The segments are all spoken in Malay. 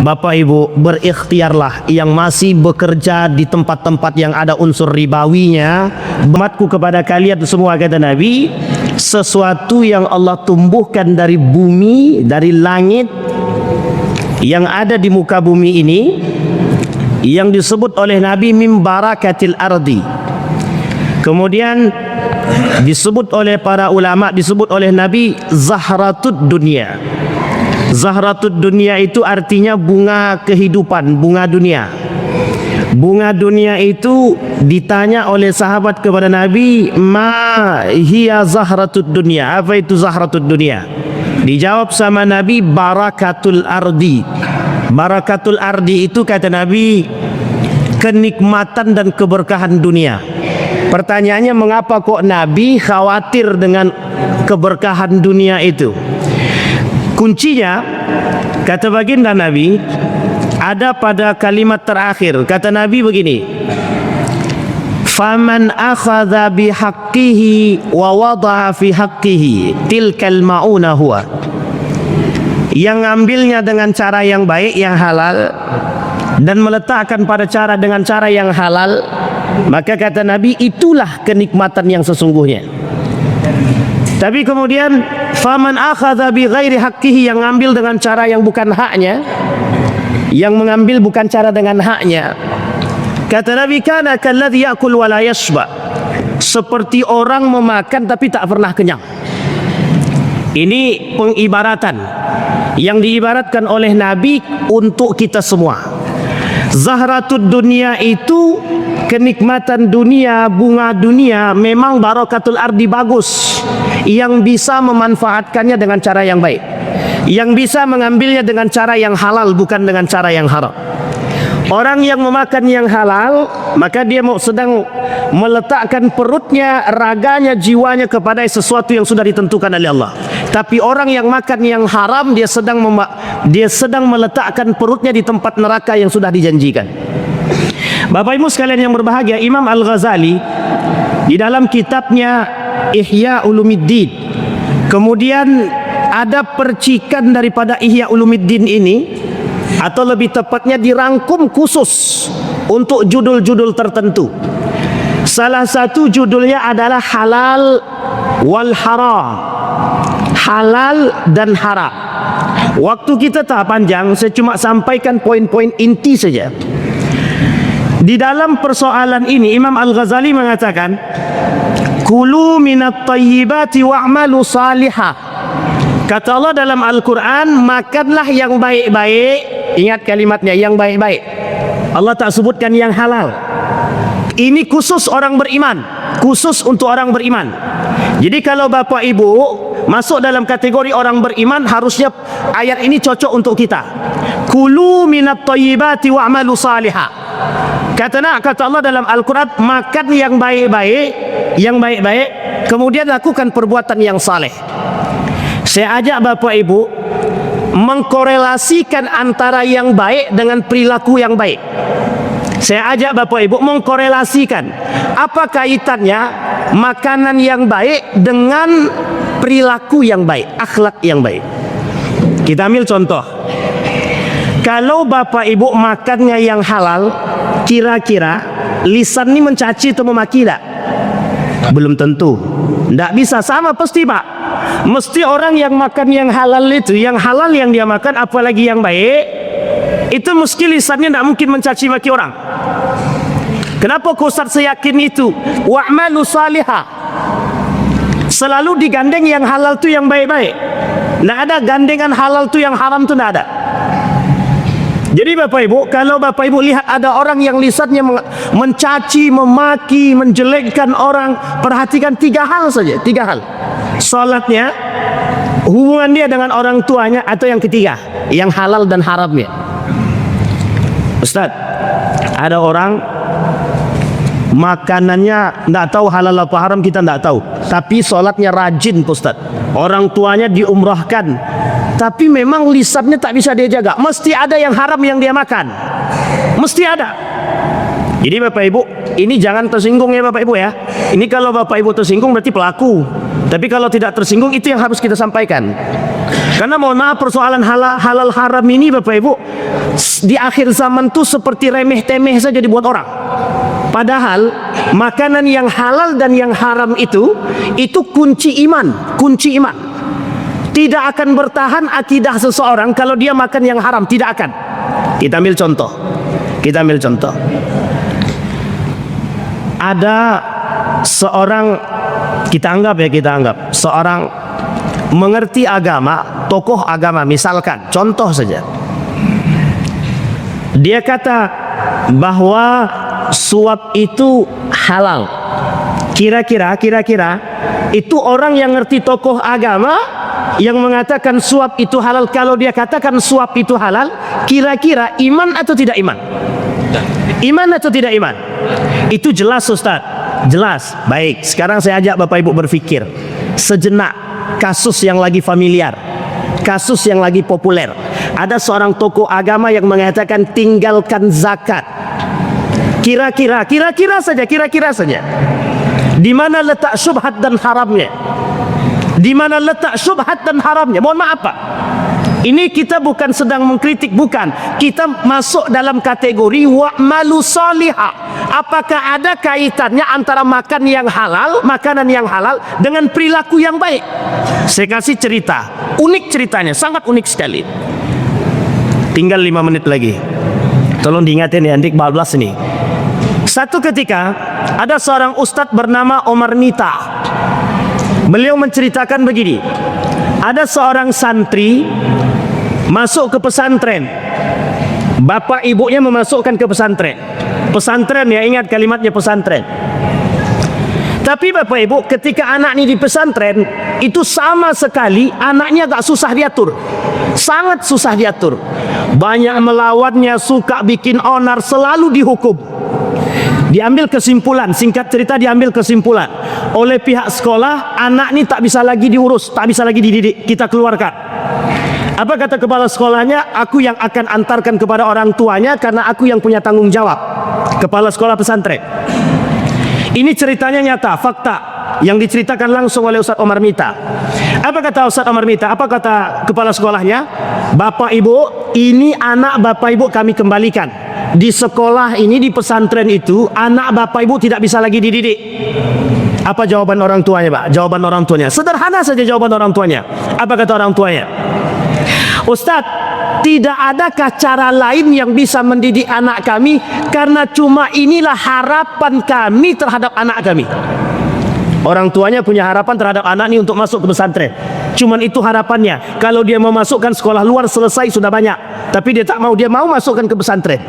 Bapak Ibu, berikhtiarlah yang masih bekerja di tempat-tempat yang ada unsur ribawinya. Bermatku kepada kalian semua, kata Nabi, sesuatu yang Allah tumbuhkan dari bumi, dari langit yang ada di muka bumi ini, yang disebut oleh Nabi min barakatil ardi. Kemudian disebut oleh para ulama, disebut oleh Nabi zahratud dunia. Zahratud dunia itu artinya bunga kehidupan, bunga dunia. Bunga dunia itu ditanya oleh sahabat kepada Nabi, ma hiya zahratud dunia, apa itu zahratud dunia? Dijawab sama Nabi, barakatul ardi. Barakatul ardi itu, kata Nabi, kenikmatan dan keberkahan dunia. Pertanyaannya, mengapa kok Nabi khawatir dengan keberkahan dunia itu? Kuncinya, kata baginda Nabi, ada pada kalimat terakhir. Kata Nabi begini, faman akhadha bihaqqihi wa wada'a fi haqqihi tilkal ma'una huwa. Yang ngambilnya dengan cara yang baik, yang halal, dan meletakkan pada cara dengan cara yang halal, maka kata Nabi, itulah kenikmatan yang sesungguhnya. Tapi kemudian faman akhadha bi ghairi haqqihi, yang ngambil dengan cara yang bukan haknya, yang mengambil bukan cara dengan haknya, kata Nabi, kana kalladhi ya'kul wa la yashba, seperti orang memakan tapi tak pernah kenyang. Ini pengibaratan yang diibaratkan oleh Nabi untuk kita semua. Zahratud dunia itu kenikmatan dunia, bunga dunia, memang barakatul ardi bagus, yang bisa memanfaatkannya dengan cara yang baik, yang bisa mengambilnya dengan cara yang halal, bukan dengan cara yang haram. Orang yang memakan yang halal, maka dia sedang meletakkan perutnya, raganya, jiwanya kepada sesuatu yang sudah ditentukan oleh Allah. Tapi orang yang makan yang haram, dia sedang meletakkan perutnya di tempat neraka yang sudah dijanjikan. Bapak Ibu sekalian yang berbahagia, Imam Al-Ghazali di dalam kitabnya Ihya Ulumuddin, kemudian ada percikan daripada Ihya Ulumuddin ini, atau lebih tepatnya dirangkum khusus untuk judul-judul tertentu. Salah satu judulnya adalah halal wal haram, halal dan haram. Waktu kita tak panjang, saya cuma sampaikan poin-poin inti saja. Di dalam persoalan ini Imam Al-Ghazali mengatakan, kulu minat tayyibati wa'malu salihah. Kata Allah dalam Al-Quran, makanlah yang baik-baik. Ingat kalimatnya, yang baik-baik. Allah tak sebutkan yang halal. Ini khusus orang beriman, khusus untuk orang beriman. Jadi kalau Bapak Ibu masuk dalam kategori orang beriman, harusnya ayat ini cocok untuk kita. Kulu minat tayyibati wa'malu salihah. Kata Allah dalam Al-Quran, makan yang baik-baik, yang baik-baik, kemudian lakukan perbuatan yang saleh. Saya ajak Bapak Ibu mengkorelasikan antara yang baik dengan perilaku yang baik. Saya ajak Bapak Ibu mengkorelasikan apa kaitannya makanan yang baik dengan perilaku yang baik, akhlak yang baik. Kita ambil contoh. Kalau Bapak Ibu makannya yang halal, kira-kira lisan ini mencaci atau memaki tak? Belum tentu. Tidak bisa sama pasti, Pak. Mesti orang yang makan yang halal itu, yang halal yang dia makan, apalagi yang baik, itu mesti lisannya tidak mungkin mencaci maki orang. Kenapa kau Ustaz yakin itu? Wa'malu salihah, selalu digandeng yang halal tu yang baik-baik. Tidak ada gandengan halal tu yang haram tu, tidak ada. Jadi Bapak Ibu, kalau Bapak Ibu lihat ada orang yang lisannya mencaci, memaki, menjelekkan orang, perhatikan tiga hal saja, tiga hal. Salatnya, hubungan dia dengan orang tuanya, atau yang ketiga, yang halal dan haramnya. Ustaz, ada orang makanannya tidak tahu halal apa haram, kita tidak tahu, tapi salatnya rajin, Ustaz. Orang tuanya diumrahkan, tapi memang lisannya tak bisa dia jaga. Mesti ada yang haram yang dia makan, mesti ada. Jadi Bapak Ibu, ini jangan tersinggung ya Bapak Ibu ya. Ini kalau Bapak Ibu tersinggung berarti pelaku. Tapi kalau tidak tersinggung, itu yang harus kita sampaikan. Karena mohon maaf, persoalan halal haram ini Bapak Ibu di akhir zaman tuh seperti remeh-temeh saja dibuat orang. Padahal makanan yang halal dan yang haram itu kunci iman, kunci iman. Tidak akan bertahan akidah seseorang kalau dia makan yang haram, tidak akan. Kita ambil contoh. Kita ambil contoh. Ada seorang, kita anggap seorang mengerti agama, tokoh agama misalkan, contoh saja. Dia kata bahwa suap itu halal. Kira-kira itu orang yang ngerti tokoh agama yang mengatakan suap itu halal. Kalau dia katakan suap itu halal, kira-kira iman atau tidak iman? Iman atau tidak iman? Itu jelas Ustaz. Jelas. Baik, sekarang saya ajak Bapak Ibu berpikir sejenak. Kasus yang lagi familiar, kasus yang lagi populer. Ada seorang tokoh agama yang mengatakan tinggalkan zakat. Kira-kira saja. Di mana letak syubhat dan haramnya? Di mana letak syubhat dan haramnya? Mohon maaf Pak, ini kita bukan sedang mengkritik, bukan. Kita masuk dalam kategori wa'malu salihah. Apakah ada kaitannya antara makanan yang halal dengan perilaku yang baik? Saya kasih cerita, unik ceritanya, sangat unik sekali. Tinggal 5 menit lagi. Tolong diingatin ya, Andik 14 ini. Satu ketika ada seorang ustadz bernama Omar Nita. Beliau menceritakan begini. Ada seorang santri masuk ke pesantren. Bapak ibunya memasukkan ke pesantren. Pesantren ya, ingat kalimatnya pesantren. Tapi Bapak Ibu, ketika anak ini di pesantren, itu sama sekali anaknya agak susah diatur. Sangat susah diatur. Banyak melawannya, suka bikin onar, selalu dihukum. Diambil kesimpulan, singkat cerita diambil kesimpulan oleh pihak sekolah, anak ini tak bisa lagi diurus, tak bisa lagi dididik, kita keluarkan. Apa kata kepala sekolahnya? Aku yang akan antarkan kepada orang tuanya karena aku yang punya tanggung jawab. Kepala sekolah pesantren. Ini ceritanya nyata, fakta yang diceritakan langsung oleh Ustaz Omar Mita. Apa kata Ustaz Omar Mita? Apa kata kepala sekolahnya? Bapak Ibu, ini anak Bapak Ibu kami kembalikan. Di sekolah ini, di pesantren itu, anak Bapak Ibu tidak bisa lagi dididik. Apa jawaban orang tuanya, Pak? Jawaban orang tuanya sederhana saja, jawaban orang tuanya. Apa kata orang tuanya? Ustadz, tidak adakah cara lain yang bisa mendidik anak kami? Karena cuma inilah harapan kami terhadap anak kami. Orang tuanya punya harapan terhadap anak ini untuk masuk ke pesantren. Cuman itu harapannya. Kalau dia mau masukkan sekolah luar selesai sudah banyak. Tapi dia tak mau, dia mau masukkan ke pesantren.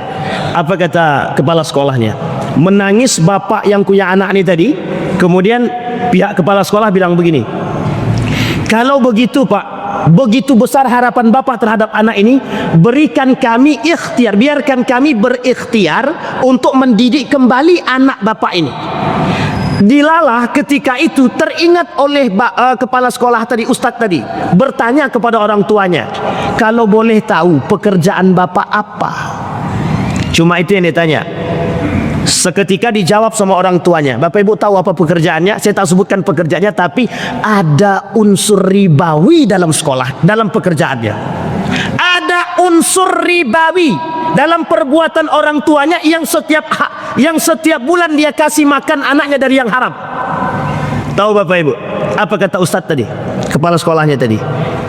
Apa kata kepala sekolahnya? Menangis bapak yang punya anak ini tadi. Kemudian pihak kepala sekolah bilang begini. Kalau begitu Pak, begitu besar harapan Bapak terhadap anak ini, berikan kami ikhtiar, biarkan kami berikhtiar untuk mendidik kembali anak Bapak ini. Dilalah ketika itu teringat oleh kepala sekolah tadi, ustadz tadi, bertanya kepada orang tuanya, kalau boleh tahu pekerjaan Bapak apa? Cuma itu yang ditanya. Seketika dijawab sama orang tuanya. Bapak Ibu tahu apa pekerjaannya? Saya tak sebutkan pekerjaannya, tapi ada unsur ribawi dalam sekolah, dalam pekerjaannya. Ada unsur ribawi dalam perbuatan orang tuanya yang setiap bulan dia kasih makan anaknya dari yang haram. Tahu Bapak Ibu apa kata ustadz tadi, kepala sekolahnya tadi?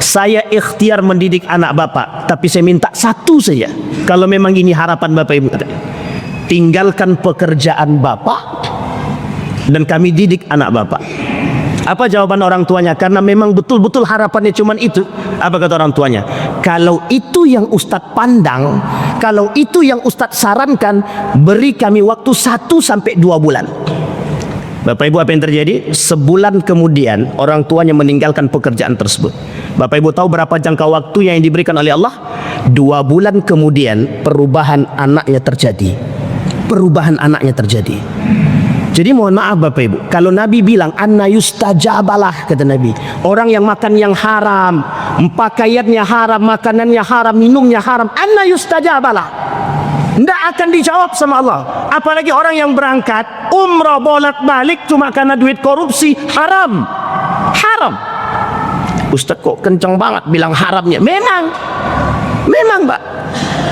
Saya ikhtiar mendidik anak Bapak, tapi saya minta satu saja. Kalau memang ini harapan Bapak Ibu, tinggalkan pekerjaan Bapak dan kami didik anak Bapak. Apa jawaban orang tuanya? Karena memang betul-betul harapannya cuma itu. Apa kata orang tuanya? Kalau itu yang Ustadz pandang, kalau itu yang Ustadz sarankan, beri kami waktu 1 sampai 2 bulan. Bapak Ibu, apa yang terjadi? Sebulan kemudian orang tuanya meninggalkan pekerjaan tersebut. Bapak Ibu tahu berapa jangka waktu yang diberikan oleh Allah? 2 bulan kemudian perubahan anaknya terjadi. Perubahan anaknya terjadi. Jadi mohon maaf Bapak Ibu, kalau Nabi bilang anna yustajabalah, kata Nabi, orang yang makan yang haram, pakaiannya haram, makanannya haram, minumnya haram, anna yustajabalah. Tidak akan dijawab sama Allah. Apalagi orang yang berangkat umrah bolak-balik cuma karena duit korupsi, haram. Haram. Ustaz kok kencang banget bilang haramnya. Memang Pak.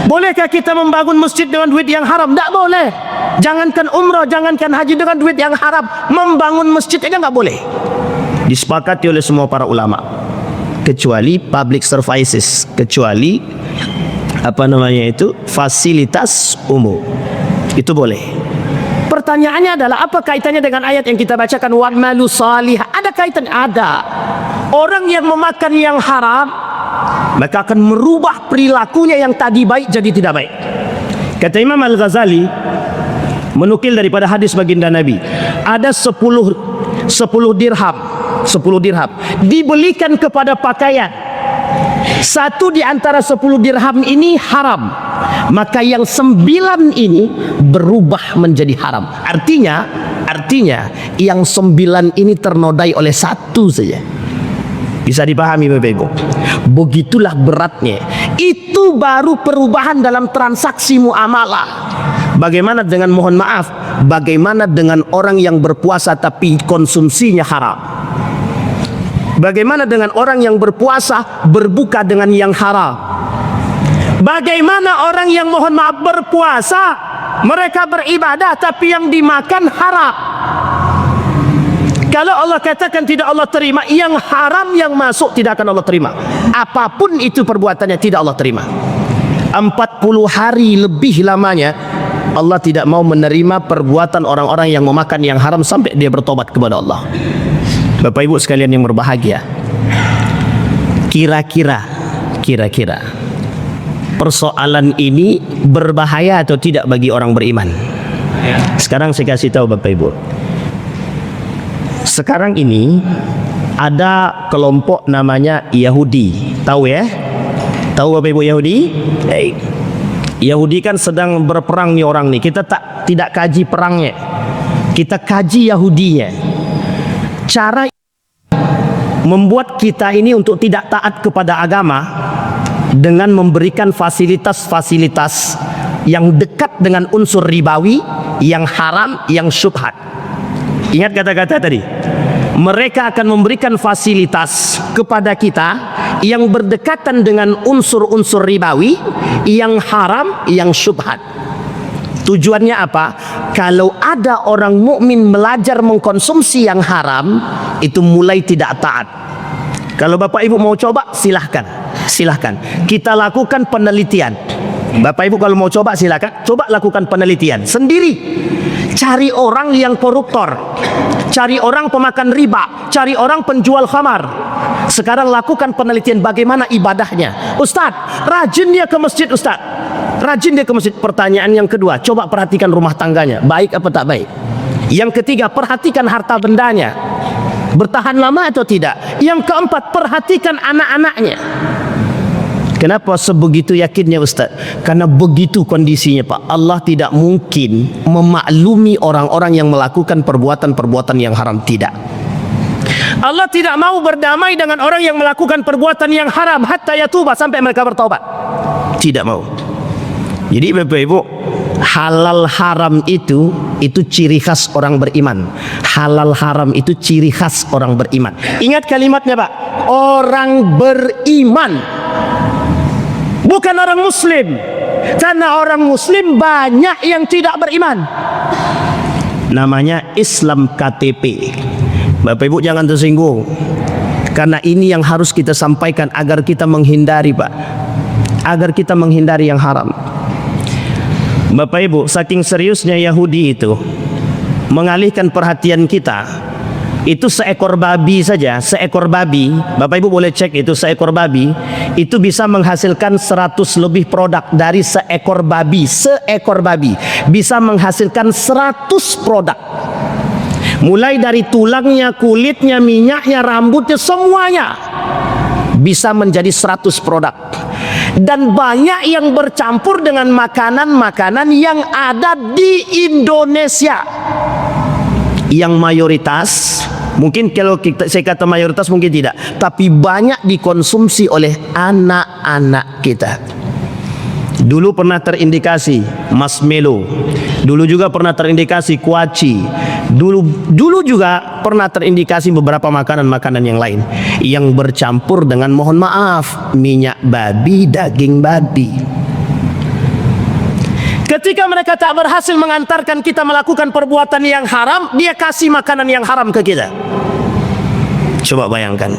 Bolehkah kita membangun masjid dengan duit yang haram? Tidak boleh. Jangankan umrah, jangankan haji dengan duit yang haram, membangun masjid aja nggak boleh. Disepakati oleh semua para ulama, kecuali public services, kecuali fasilitas umum, itu boleh. Pertanyaannya adalah apa kaitannya dengan ayat yang kita bacakan, wa'malu salihah? Ada kaitan? Ada. Orang yang memakan yang haram maka akan merubah perilakunya yang tadi baik jadi tidak baik. Kata Imam Al-Ghazali menukil daripada hadis baginda Nabi, ada 10 dirham dibelikan kepada pakaian. Satu di antara 10 dirham ini haram, maka yang 9 ini berubah menjadi haram. Artinya yang 9 ini ternodai oleh satu saja. Bisa dipahami Bapak Ibu? Begitulah beratnya. Itu baru perubahan dalam transaksi muamalah. Bagaimana dengan, mohon maaf, bagaimana dengan orang yang berpuasa tapi konsumsinya haram? Bagaimana dengan orang yang berpuasa berbuka dengan yang haram? Bagaimana orang yang, mohon maaf, berpuasa, mereka beribadah tapi yang dimakan haram? Kalau Allah katakan tidak Allah terima, yang haram yang masuk tidak akan Allah terima. Apapun itu perbuatannya tidak Allah terima. 40 hari lebih lamanya Allah tidak mau menerima perbuatan orang-orang yang memakan yang haram sampai dia bertobat kepada Allah. Bapak Ibu sekalian yang berbahagia, kira-kira persoalan ini berbahaya atau tidak bagi orang beriman? Sekarang saya kasih tahu Bapak Ibu. Sekarang ini ada kelompok namanya Yahudi. Tahu ya? Tahu Bapak Ibu Yahudi? Yahudi kan sedang berperang nih orang nih. Kita tidak kaji perangnya. Kita kaji Yahudinya. Cara membuat kita ini untuk tidak taat kepada agama dengan memberikan fasilitas-fasilitas yang dekat dengan unsur ribawi, yang haram, yang syubhat. Ingat kata-kata tadi. Mereka akan memberikan fasilitas kepada kita yang berdekatan dengan unsur-unsur ribawi, yang haram, yang syubhat. Tujuannya apa? Kalau ada orang mukmin belajar mengkonsumsi yang haram, itu mulai tidak taat. Kalau Bapak Ibu mau coba, silahkan. Kita lakukan penelitian. Bapak Ibu kalau mau coba, silahkan. Coba lakukan penelitian sendiri. Cari orang yang koruptor, cari orang pemakan riba, cari orang penjual khamar. Sekarang lakukan penelitian bagaimana ibadahnya. Ustaz, rajin dia ke masjid Ustaz. Rajin dia ke masjid. Pertanyaan yang kedua, coba perhatikan rumah tangganya, baik apa tak baik. Yang ketiga, perhatikan harta bendanya, bertahan lama atau tidak. Yang keempat, perhatikan anak-anaknya. Kenapa sebegitu yakinnya Ustaz? Karena begitu kondisinya Pak. Allah tidak mungkin memaklumi orang-orang yang melakukan perbuatan-perbuatan yang haram. Tidak. Allah tidak mau berdamai dengan orang yang melakukan perbuatan yang haram hatta yatuba, sampai mereka bertaubat. Tidak mau. Jadi Bapak Ibu, halal haram itu ciri khas orang beriman. Halal haram itu ciri khas orang beriman. Ingat kalimatnya Pak. Orang beriman, bukan orang muslim. Karena orang muslim banyak yang tidak beriman. Namanya Islam KTP. Bapak Ibu jangan tersinggung, karena ini yang harus kita sampaikan agar kita menghindari Pak, agar kita menghindari yang haram. Bapak Ibu, saking seriusnya Yahudi itu mengalihkan perhatian kita. Itu seekor babi saja, seekor babi, Bapak Ibu boleh cek itu, seekor babi itu bisa menghasilkan 100 lebih produk. Dari seekor babi bisa menghasilkan 100 produk. Mulai dari tulangnya, kulitnya, minyaknya, rambutnya, semuanya bisa menjadi 100 produk. Dan banyak yang bercampur dengan makanan-makanan yang ada di Indonesia. Yang mayoritas, mungkin kalau saya kata mayoritas mungkin tidak, tapi banyak dikonsumsi oleh anak-anak kita. Dulu pernah terindikasi marshmallow. Dulu juga pernah terindikasi kuaci. Dulu juga pernah terindikasi beberapa makanan-makanan yang lain yang bercampur dengan, mohon maaf, minyak babi, daging babi. Ketika mereka tak berhasil mengantarkan kita melakukan perbuatan yang haram, dia kasih makanan yang haram ke kita. Coba bayangkan.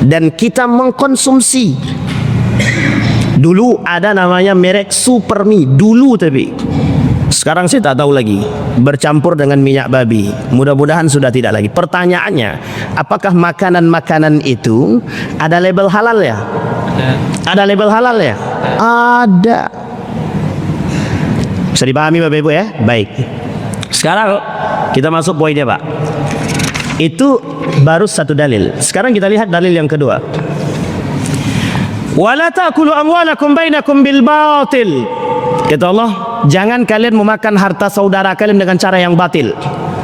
Dan kita mengkonsumsi. Dulu ada namanya merek Supermi, dulu, tapi sekarang saya tak tahu lagi, bercampur dengan minyak babi. Mudah-mudahan sudah tidak lagi. Pertanyaannya, apakah makanan-makanan itu ada label halal ya? Ada label halal ya? Ada. Bisa dipahami Bapak Ibu ya? Baik. Sekarang kita masuk poinnya Pak. Itu baru satu dalil. Sekarang kita lihat dalil yang kedua. Wala ta'kulu amwalakum bainakum bil batil. Kata Allah, jangan kalian memakan harta saudara kalian dengan cara yang batil.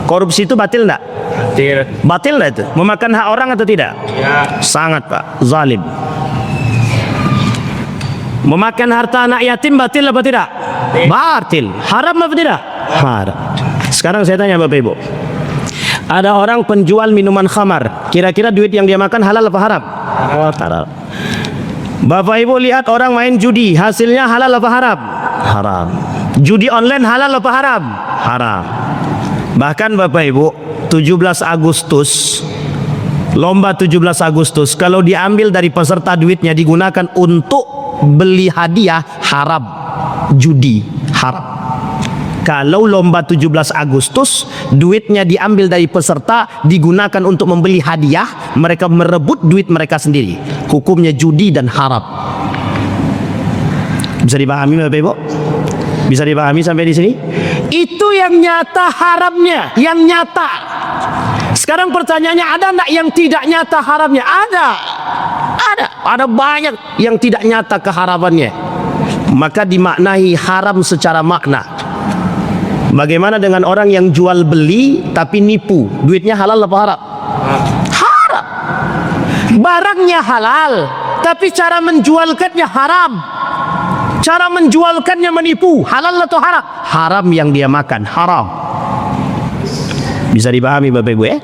Korupsi itu batil enggak? Batil. Batil enggak itu? Memakan hak orang atau tidak? Ya. Sangat Pak, zalim. Memakan harta anak yatim batil apa tidak? Batil. Haram apa tidak? Haram. Sekarang saya tanya Bapak Ibu, ada orang penjual minuman khamar, kira-kira duit yang dia makan halal apa haram? Haram. Bapak Ibu lihat orang main judi, hasilnya halal apa haram? Haram. Judi online halal apa haram? Haram. Bahkan Bapak Ibu, 17 Agustus, lomba 17 Agustus, kalau diambil dari peserta duitnya digunakan untuk beli hadiah, haram. Judi haram. Kalau lomba 17 Agustus duitnya diambil dari peserta digunakan untuk membeli hadiah, mereka merebut duit mereka sendiri, hukumnya judi dan haram. Bisa dipahami Bapak Ibu? Bisa dipahami sampai di sini? Itu yang nyata haramnya, yang nyata. Sekarang pertanyaannya, ada enggak yang tidak nyata haramnya? Ada. Ada banyak yang tidak nyata keharamannya. Maka dimaknai haram secara makna. Bagaimana dengan orang yang jual beli tapi nipu? Duitnya halal apa haram? Haram. Barangnya halal, tapi cara menjualkannya haram. Cara menjualkannya menipu. Halal atau haram? Haram yang dia makan, haram. Bisa dipahami Bapak Ibu ya?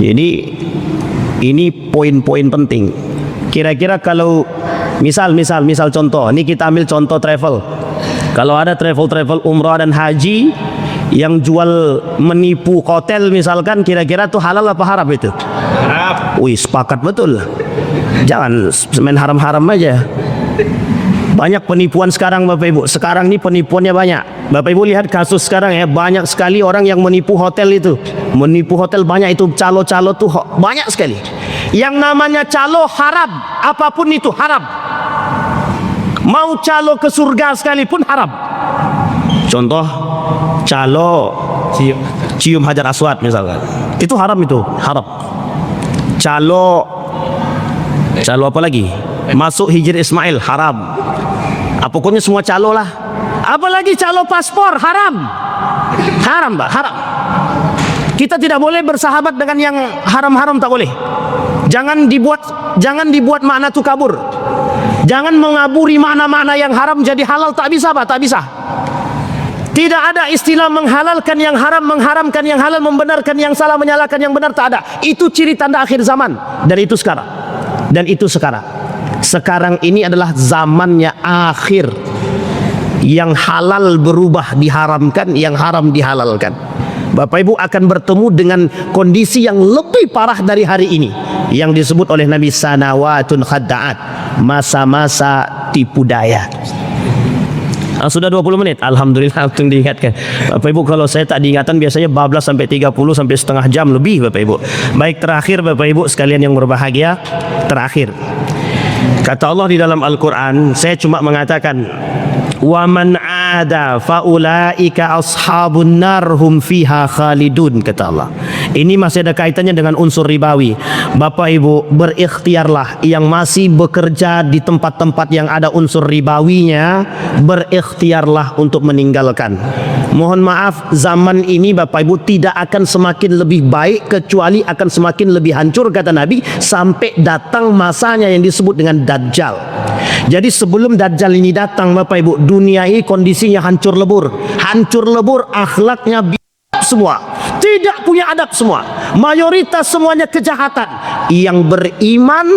Jadi ini poin-poin penting. Kira-kira kalau misal contoh, ini kita ambil contoh travel. Kalau ada travel umrah dan haji yang jual menipu hotel misalkan, kira-kira tuh halal apa haram itu? Haram. Wih, sepakat betul. Jangan main haram-haram aja. Banyak penipuan sekarang Bapak Ibu. Sekarang ini penipuannya banyak. Bapak Ibu lihat kasus sekarang ya, banyak sekali orang yang menipu hotel itu. Menipu hotel banyak itu, calo-calo tuh banyak sekali. Yang namanya calo haram, apapun itu haram. Mau calo ke surga sekalipun haram. Contoh, calo cium hajar aswad misalkan, itu haram, itu haram. Calo apa lagi? Masuk hijri Ismail, haram. Pokoknya semua calo lah. Apalagi calo paspor, haram. Haram Pak, haram. Kita tidak boleh bersahabat dengan yang haram-haram, tak boleh. Jangan dibuat makna itu kabur. Jangan mengaburi makna-makna yang haram jadi halal, tak bisa Pak, tak bisa. Tidak ada istilah menghalalkan yang haram, mengharamkan yang halal, membenarkan yang salah, menyalahkan yang benar, tak ada. Itu ciri tanda akhir zaman. Dan itu sekarang. Dan itu sekarang. Sekarang ini adalah zamannya akhir. Yang halal berubah diharamkan, yang haram dihalalkan. Bapak Ibu akan bertemu dengan kondisi yang lebih parah dari hari ini, yang disebut oleh Nabi sanawatun khadda'at, masa-masa tipu daya. Sudah 20 menit, alhamdulillah langsung diingatkan. Bapak Ibu, kalau saya tak diingatan biasanya bablas sampai 30 sampai setengah jam lebih Bapak Ibu. Baik, terakhir Bapak Ibu sekalian yang berbahagia, terakhir kata Allah di dalam Al-Quran, saya cuma mengatakan, wa man ada faulaika ashabun nar hum fiha khalidun, kata Allah. Ini masih ada kaitannya dengan unsur ribawi. Bapak Ibu, berikhtiarlah yang masih bekerja di tempat-tempat yang ada unsur ribawinya, berikhtiarlah untuk meninggalkan. Mohon maaf, zaman ini Bapak Ibu tidak akan semakin lebih baik, kecuali akan semakin lebih hancur, kata Nabi, sampai datang masanya yang disebut dengan Dajjal. Jadi sebelum Dajjal ini datang, Bapak Ibu, dunia ini kondisinya hancur lebur, akhlaknya semua, tidak punya adab semua, mayoritas semuanya kejahatan. Yang beriman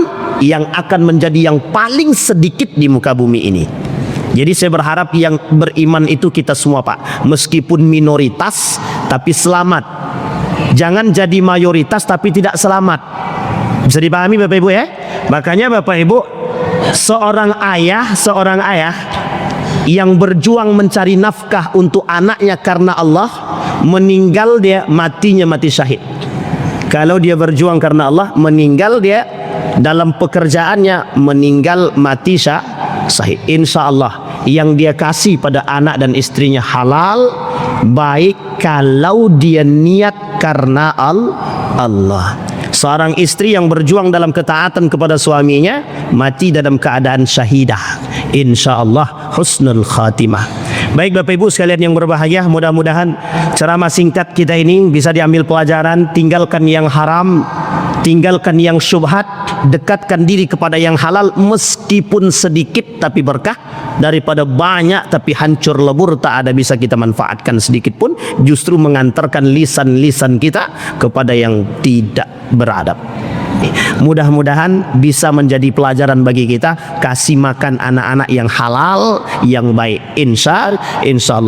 yang akan menjadi yang paling sedikit di muka bumi ini. Jadi saya berharap yang beriman itu kita semua, Pak, meskipun minoritas tapi selamat. Jangan jadi mayoritas tapi tidak selamat. Bisa dipahami Bapak Ibu ya? Makanya Bapak Ibu, seorang ayah yang berjuang mencari nafkah untuk anaknya karena Allah, meninggal dia matinya mati syahid. Kalau dia berjuang karena Allah, meninggal dia dalam pekerjaannya, meninggal mati syahid. Insya Allah yang dia kasih pada anak dan istrinya halal, baik kalau dia niat karena Allah. Seorang istri yang berjuang dalam ketaatan kepada suaminya mati dalam keadaan syahidah, insya Allah husnul khatimah. Baik Bapak Ibu sekalian yang berbahagia, mudah-mudahan ceramah singkat kita ini bisa diambil pelajaran. Tinggalkan yang haram, tinggalkan yang syubhat, dekatkan diri kepada yang halal, meskipun sedikit tapi berkah, daripada banyak tapi hancur lebur tak ada bisa kita manfaatkan sedikit pun, justru mengantarkan lisan-lisan kita kepada yang tidak beradab. Mudah-mudahan bisa menjadi pelajaran bagi kita, kasih makan anak-anak yang halal, yang baik, insya Allah.